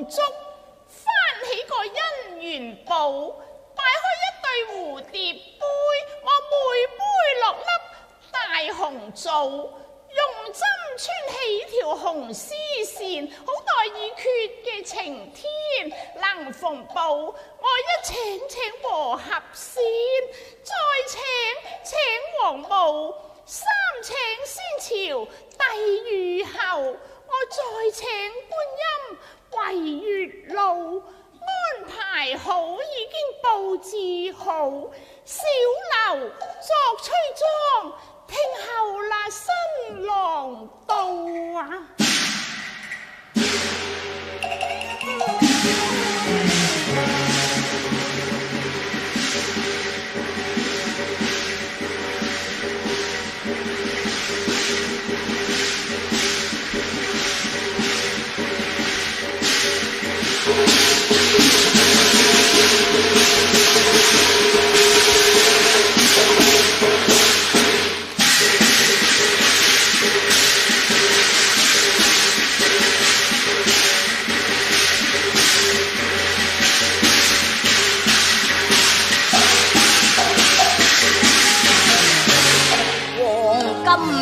紅燭，翻起個姻緣簿，擺開一對蝴蝶杯，我每杯落粒大紅皂，用針穿起條紅絲線，好待已決嘅晴天能逢報。我一請和合仙，再請黃母，三請仙朝帝御後，我再請觀音為月老，安排好已經佈置好，小樓作催妝，聽候那新郎到啊！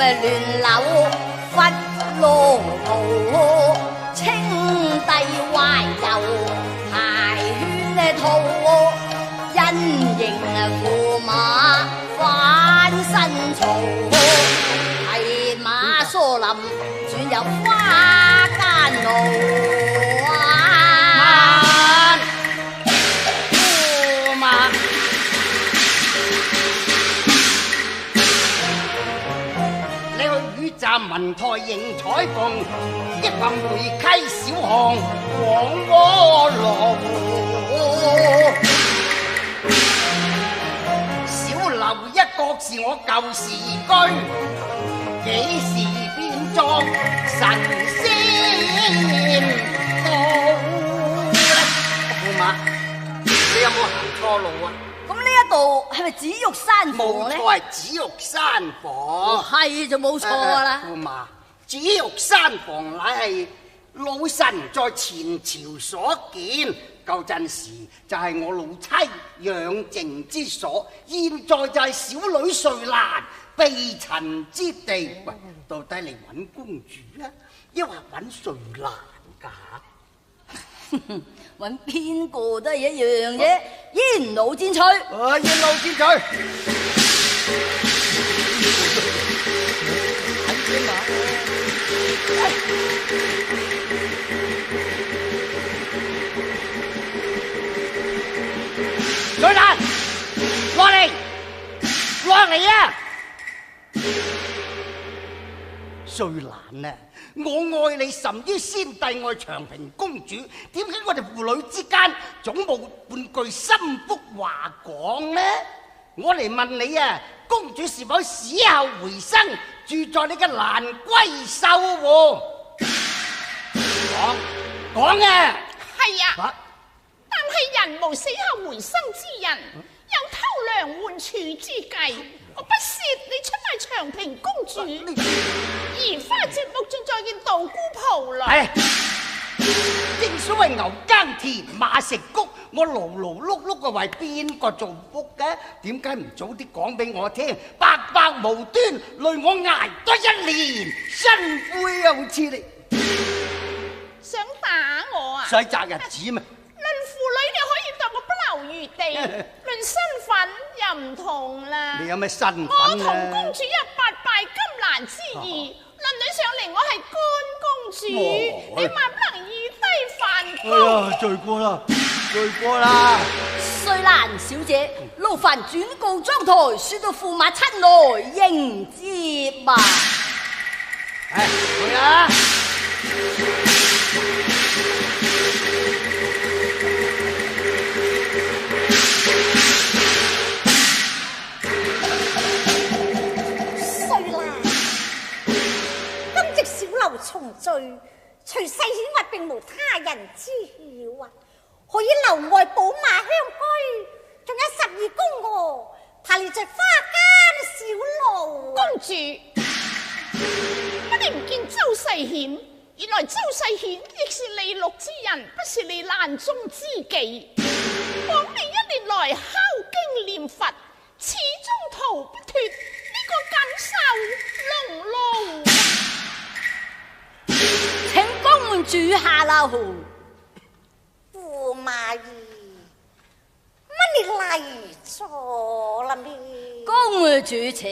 亂柳忽羅布，青帝懷柔排圈套，因形駙馬翻身曹，係馬疏林轉入花間路。文台迎彩鳳，一憑梅溪小巷黃窩羅湖，小樓一角是我舊時居，幾時變作神仙道呢？駙馬，你有冇行錯路啊？咁呢一度係咪紫玉山房咧？冇錯，係紫玉山房。係就冇錯啦。駙馬，紫玉山房乃係老臣在前朝所建，舊陣時就係我老妻養靜之所，現在就係小女瑞蘭避塵之地。喂，到底嚟揾公主啊，抑或揾瑞蘭㗎？揾邊個都係一樣啫，煙腦煎脆。煙腦煎脆。瑞蘭，落嚟，落嚟啊！瑞蘭啊！我愛你甚於先帝愛長平公主，點解我哋父女之間總冇半句心腹話講呢？我嚟問你啊，公主是否死後回生，住在你嘅蘭閨秀喎？講啊！係啊，但係人無死後回生之人，有偷梁換柱之計。我不屑你出賣長平公主，移花接木仲在件道姑袍裏。正所謂牛耕田馬食穀，我勞勞碌碌為邊個做福嘅？點解唔早啲講俾我聽？白白無端累我捱多一年，辛苦啊！好似你想打我啊？使擇日子嘛？論父女你可以當我不留餘地，論身份又唔同啦。你有咩身份啊？我同公主有八拜金蘭之誼，論女上嚟我係乾公主，你萬不能以低犯高。罪過啦，罪過啦！瑞蘭小姐，勞煩轉告妝台，說到駙馬親來迎接吧。去啦！重聚，除世顯或並無他人知曉啊！可以留外寶馬香居，仲有12宮娥，排列在花間小路。公主，乜你唔見周世顯原來周世顯亦是利祿之人，不是你難中之忌。枉你1年來敲經念佛，始終逃不脱呢個錦繡龍路。請公主下樓。駙馬兒，乜你嚟咗啦咩？公主請。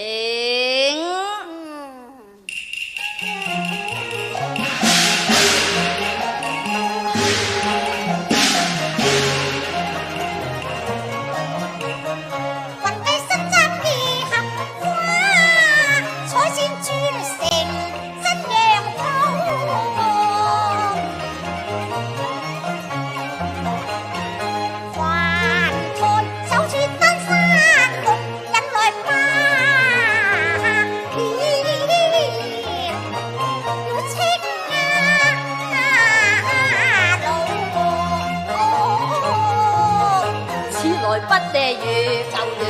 不得與舊娘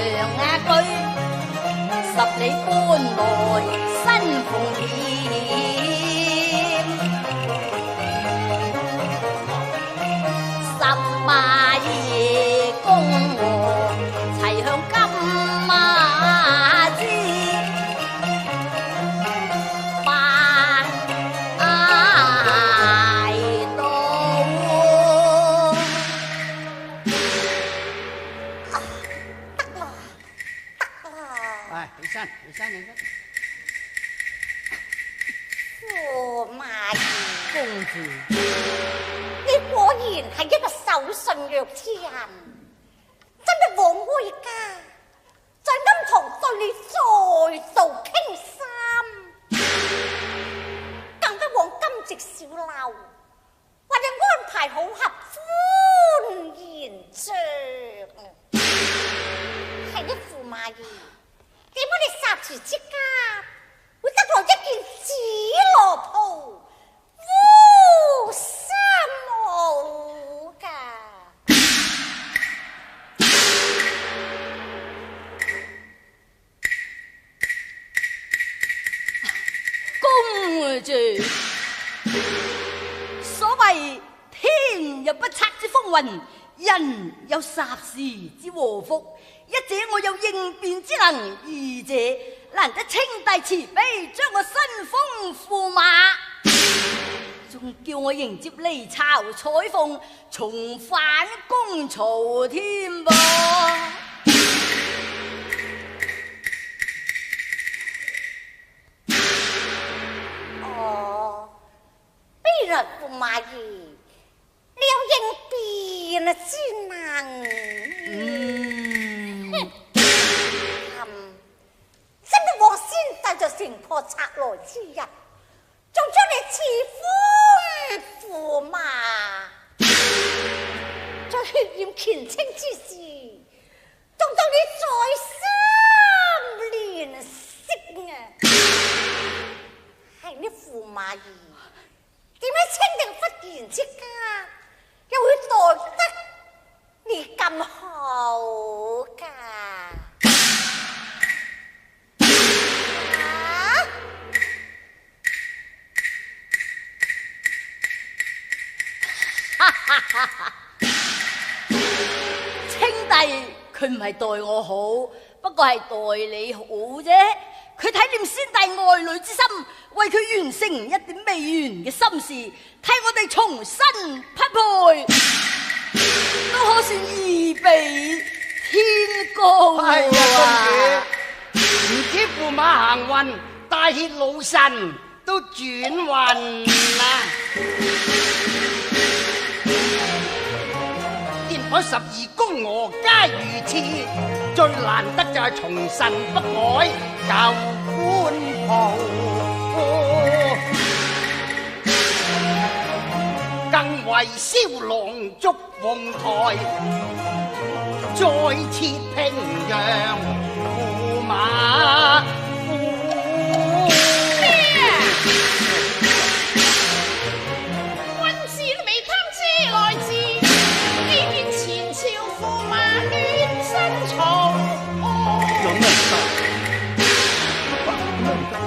居，10里搬來新鳳獻，18夜公和齊向金馬枝，拜起身。駙馬兒，公主，你果然係一個守信約之人，真係枉回家，在今堂對你再度傾心，更不枉今夕小樓，為你安排好合歡宴帳。係呢，駙馬兒，點解你霎時之間會得來一件紫羅袍，烏紗帽㗎？公主，所謂天有不測之風雲，人有霎時之禍福。一者我有應變之能，二者難得清帝慈悲，將我新封駙馬，仲叫我迎接離巢彩鳳，重返公曹添噃。哦，既然駙馬兒，你有應變之能。真係往先帝就城破賊來之日，仲將你賜封駙馬，在血染乾清之時，仲到你再三連息啊！係呢駙馬兒，點解清定忽然之間又會待得你咁好㗎？清帝佢唔係待我好，不過係待你好啫。佢體念先帝愛女之心，為佢完成一點未完嘅心事，替我哋重新匹配，都可算義比天高啊！係啊，公主，唔知駙馬行運，大協老臣都轉運啦。我12宮娥皆如此，最難得就係從神不改舊官袍，更為燒狼燭鳳台，再設平陽駙馬。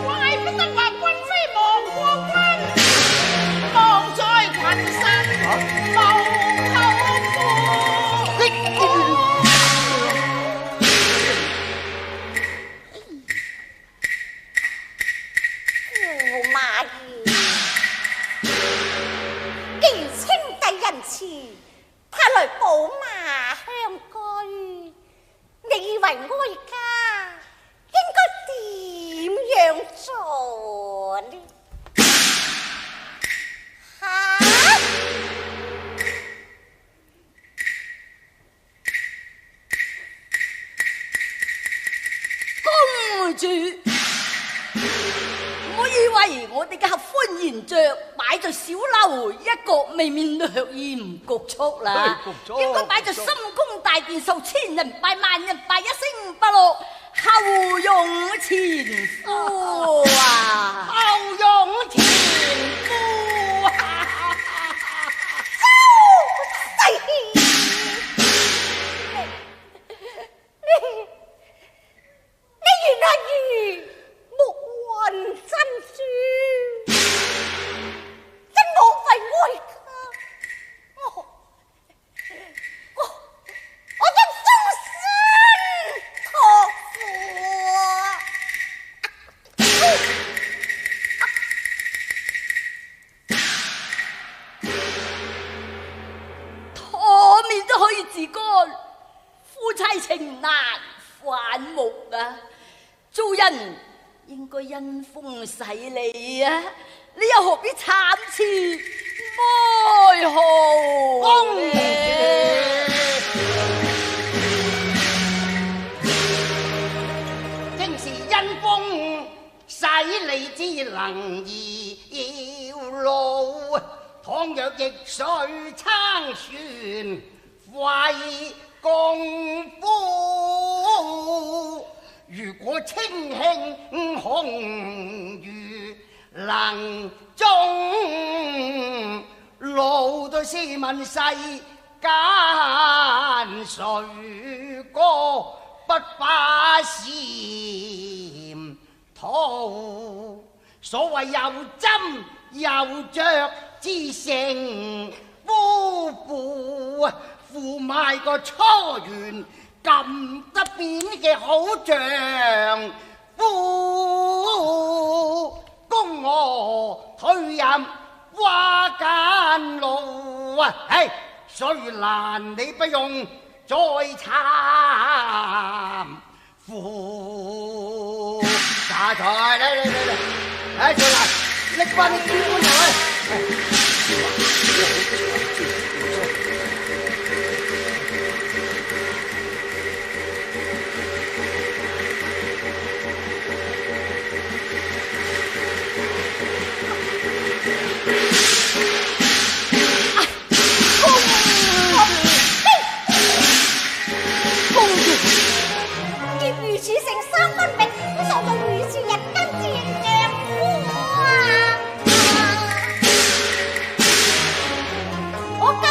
怪不得話君非亡國君，馬兒。既然稱帝仁慈，他來寶馬相居，你以為哀家應該點樣做呢？公主，我以為我哋嘅合歡筵席擺在小樓一角，未免略嫌局促啦。應該擺在深宮大殿，受千人拜萬人拜，一聲不落，後擁前夫啊！後擁前夫啊！你原來如木雲珍珠，真無謂哀家，我將終身託付。妥面都可以自乾，夫妻情難反目啊！做人應該因風使利啊！你又何必慘切哀號呢？正是因風使利之能搖路，倘若逆水撐船，為共夫。如果清輕紅如能中，路對斯問世間誰個不把禪途？所謂又斟又酌之成夫婦，負賣個初緣，撳得扁嘅好像夫，供我退入花間路啊！所以難你不用再攙扶。下台嚟，再嚟，拎翻啲官嚟。我今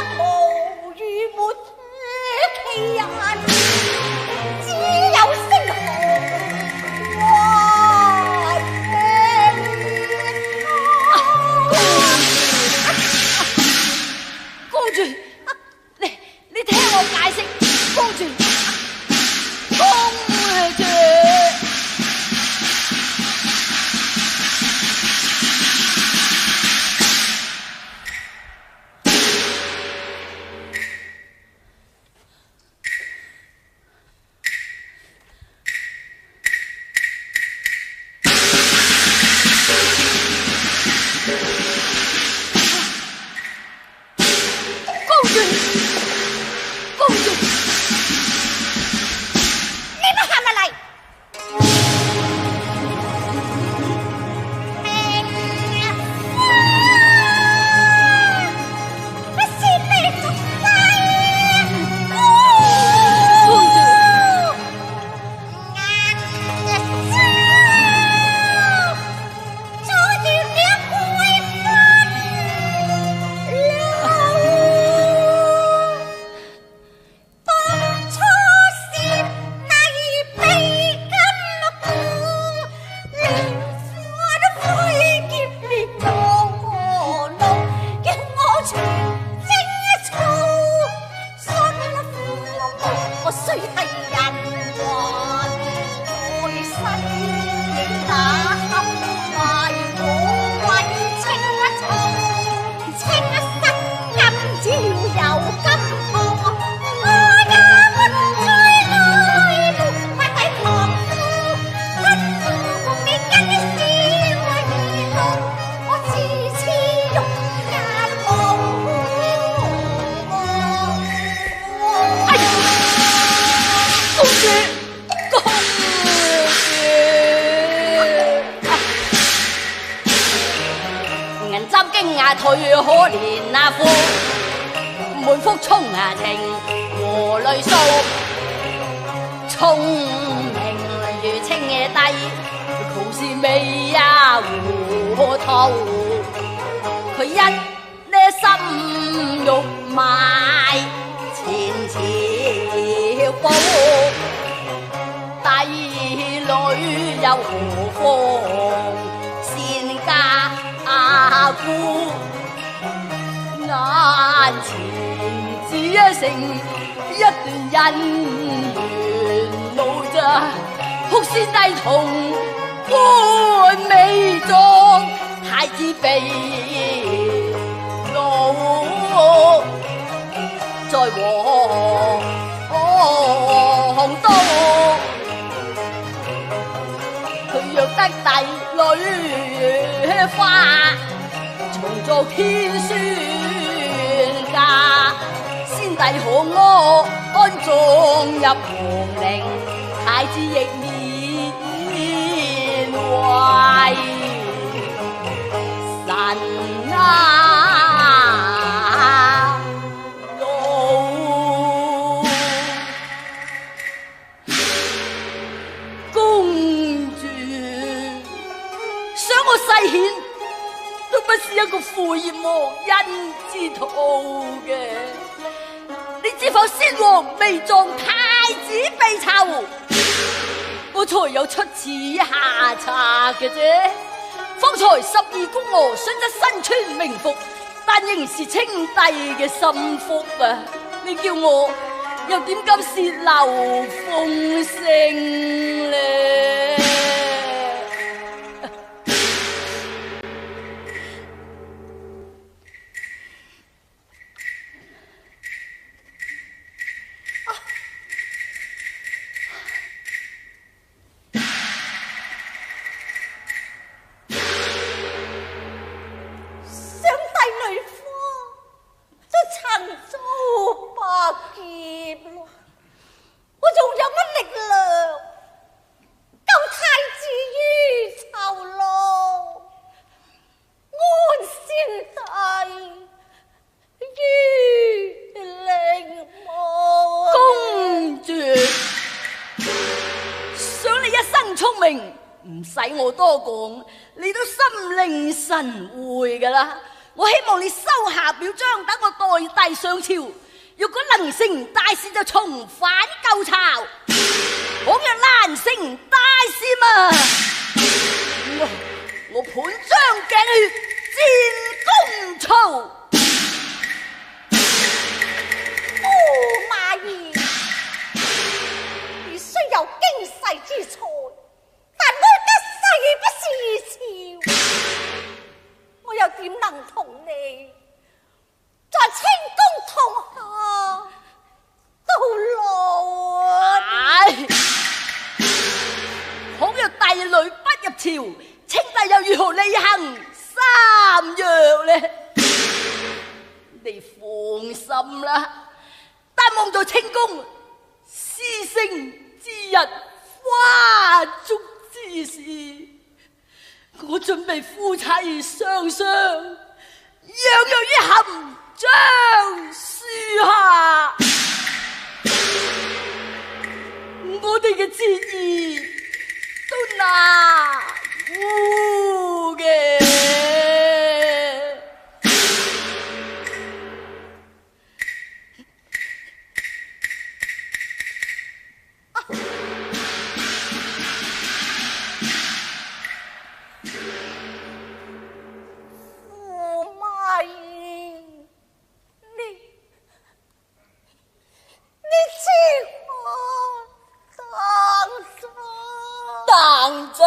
人針經退可憐夫，滿腹聰情和淚訴，聰明如青野帝，窮是未糊塗。佢一呢心欲買錢朝寶，帝女又何妨善嫁姑？眼前只剩一段姻緣路咋，哭先帝同冠美妝，太子被奴在皇都，佢若得帝女花，重做天孫家，先帝可安葬入皇陵，太子亦免為神奴。公主想我世顯都不是一個父業忘恩之徒嘅，你知否先王未葬太子被囚，我才有出此下策嘅啫。方才12宮娥雖則身穿名服，但仍是清帝嘅心腹啊！你叫我又點敢泄漏風聲呢？唔使我多講，你都心領神會噶啦。我希望你收下表彰，等我代替上朝。如果能成大事，就重返舊巢；倘若難成大事嘛，我盤將鏡血戰公曹。駙馬兒，你雖有經世之才，但我得勢不是朝，我又點能同你在清宮同下到老啊？倘若帝女不入朝，清帝又如何履行三約呢？你放心啦，但望在清宮詩聖之日，花燭之時，我準備夫妻雙雙，樣樣於含章書下。我哋嘅節意都難污嘅。當真。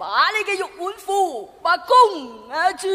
把你嘅玉碗符把公主。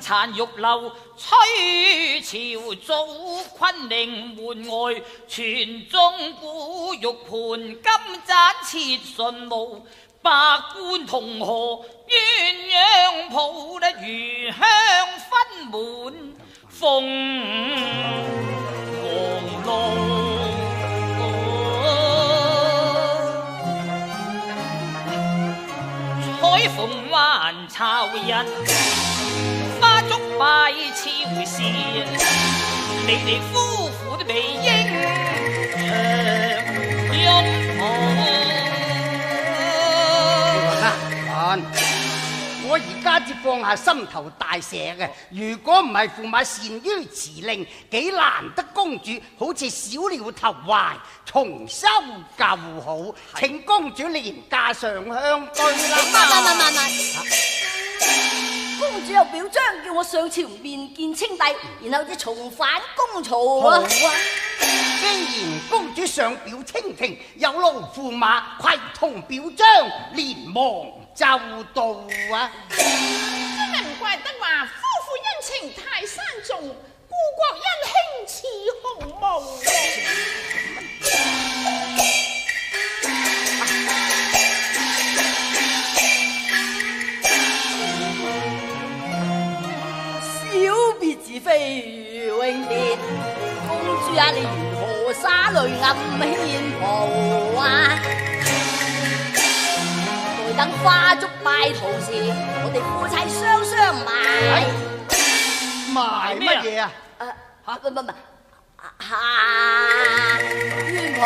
殘玉樓，吹潮早昆陵門外，傳中古玉盤，金盞切順路，百官同賀，鴛鴦譜得餘香分滿鳳凰路。彩鳳還巢人，花燭拜朝時，你哋夫婦都未應長擁抱。我而家至放下心頭大石嘅，如果唔係駙馬善於辭令，幾難得公主好似小鳥投懷，重修舊好，請公主廉價上香對啦。公主有表彰叫我上朝面見清帝，然後就重返公曹啊！既然公主上表清廷，有勞駙馬攜同表彰，連忙就到啊！真係唔怪得話夫婦恩情太山重，故國恩兄似鴻毛。小別自飛永別，公主啊，你如何灑淚暗獻袍啊？等花燭拜桃時，我哋夫妻雙雙埋。埋乜嘢啊？唔，冤抱。